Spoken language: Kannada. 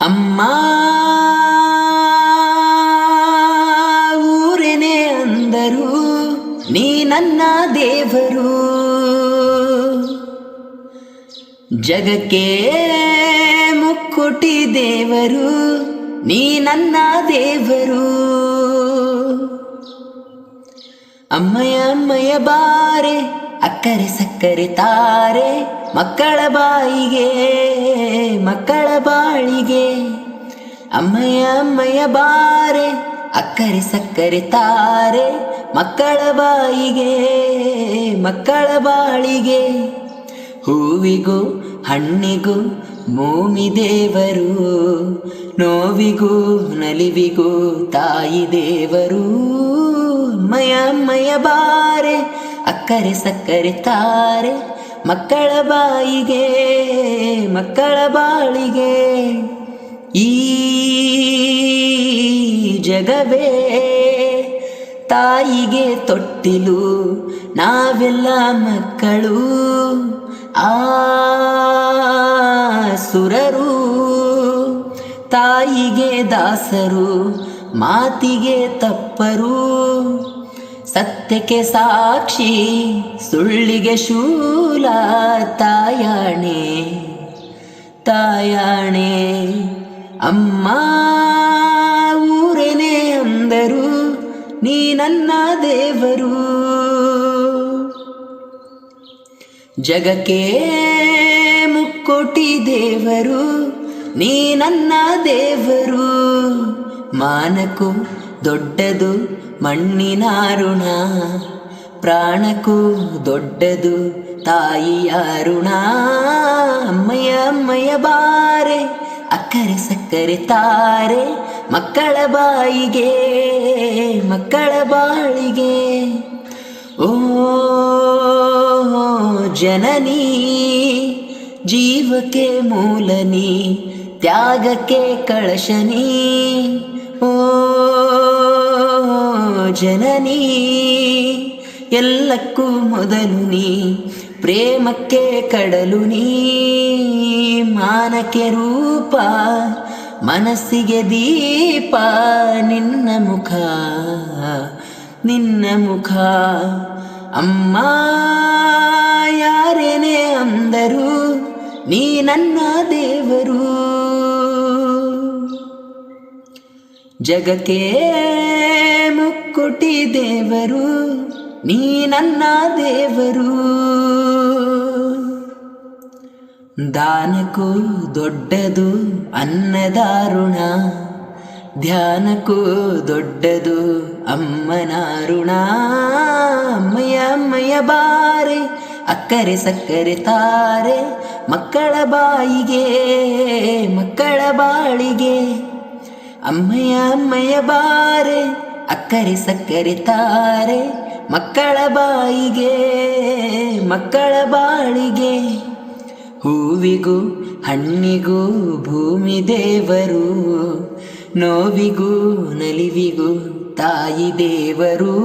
ಅಮ್ಮ ಊರೇನೆ ಅಂದರು, ನೀ ನನ್ನ ದೇವರು. ಜಗಕ್ಕೆ ಮುಕ್ಕುಟಿ ದೇವರು, ನೀ ನನ್ನ ದೇವರು. ಅಮ್ಮಯ್ಯ ಅಮ್ಮಯ್ಯ ಬಾರೆ, ಅಕ್ಕರೆ ಸಕ್ಕರೆ ತಾರೆ, ಮಕ್ಕಳ ಬಾಯಿಗೆ ಮಕ್ಕಳ ಬಾಳಿಗೆ. ಅಮ್ಮಯ್ಯ ಅಮ್ಮಯ್ಯ ಬಾರೆ, ಅಕ್ಕರೆ ಸಕ್ಕರೆ ತಾರೆ, ಮಕ್ಕಳ ಬಾಯಿಗೆ ಮಕ್ಕಳ ಬಾಳಿಗೆ. ಹೂವಿಗೂ ಹಣ್ಣಿಗೂ ಭೂಮಿ ದೇವರು, ನೋವಿಗೂ ನಲಿವಿಗೂ ತಾಯಿ ದೇವರು. ಅಮ್ಮಯ್ಯ ಅಮ್ಮಯ್ಯ ಬಾರೆ, ಅಕ್ಕರೆ ಸಕ್ಕರೆ ತಾರೆ, ಮಕ್ಕಳ ಬಾಯಿಗೆ ಮಕ್ಕಳ ಬಾಳಿಗೆ. ಈ ಜಗವೇ ತಾಯಿಗೆ ತೊಟ್ಟಿಲು, ನಾವೆಲ್ಲ ಮಕ್ಕಳು. ಆ ಸುರರು ತಾಯಿಗೆ ದಾಸರು, ಮಾತಿಗೆ ತಪ್ಪರು. ಸತ್ಯಕ್ಕೆ ಸಾಕ್ಷಿ, ಸುಳ್ಳಿಗೆ ಶೂಲ, ತಾಯಾಣೆ ತಾಯಾಣೆ. ಅಮ್ಮ ಊರೇನೆ ಅಂದರು, ನೀ ನನ್ನ ದೇವರು. ಜಗಕ್ಕೆ ಮುಕ್ಕೋಟಿ ದೇವರು, ನೀ ನನ್ನ ದೇವರು. ಮಾನಕ್ಕೂ ದೊಡ್ಡದು ಮಣ್ಣಿನ ಋಣ, ಪ್ರಾಣಕ್ಕೂ ದೊಡ್ಡದು ತಾಯಿಯ ಋಣ. ಅಮ್ಮಯ್ಯ ಅಮ್ಮಯ್ಯ ಬಾರೆ, ಅಕ್ಕರೆ ಸಕ್ಕರೆ ತಾರೆ, ಮಕ್ಕಳ ಬಾಯಿಗೆ ಮಕ್ಕಳ ಬಾಳಿಗೆ. ಓ ಜನನಿ, ಜೀವಕ್ಕೆ ಮೂಲನಿ, ತ್ಯಾಗಕ್ಕೆ ಕಳಶನಿ. ಓ ಜನನಿ, ಎಲ್ಲಕ್ಕೂ ಮೊದಲು ನೀ, ಪ್ರೇಮಕ್ಕೆ ಕಡಲು ನೀ. ಮಾನಕ್ಕೆ ರೂಪ, ಮನಸ್ಸಿಗೆ ದೀಪ, ನಿನ್ನ ಮುಖ ನಿನ್ನ ಮುಖ. ಅಮ್ಮ ಯಾರೇನೇ ಅಂದರು, ನೀ ನನ್ನ ದೇವರು. ಜಗಕ್ಕೆ ಮುಕ್ಕುಟಿ ದೇವರು, ನೀ ನನ್ನ ದೇವರು. ದಾನಕ್ಕೂ ದೊಡ್ಡದು ಅನ್ನದಾರುಣ, ಧ್ಯಾನಕ್ಕೂ ದೊಡ್ಡದು ಅಮ್ಮನ ಋಣ. ಅಮ್ಮಯ್ಯ ಅಮ್ಮಯ್ಯ ಬಾರೆ, ಅಕ್ಕರೆ ಸಕ್ಕರೆ ತಾರೆ, ಮಕ್ಕಳ ಬಾಯಿಗೆ ಮಕ್ಕಳ ಬಾಳಿಗೆ. ಅಮ್ಮಯ್ಯ ಅಮ್ಮಯ್ಯ ಬಾರೆ, ಅಕ್ಕರೆ ಸಕ್ಕರೆ ತಾರೆ, ಮಕ್ಕಳ ಬಾಯಿಗೆ ಮಕ್ಕಳ ಬಾಳಿಗೆ. ಹೂವಿಗೂ ಹಣ್ಣಿಗೂ ಭೂಮಿ ದೇವರು, ನೋವಿಗೂ ನಲಿವಿಗೂ ತಾಯಿ ದೇವರು.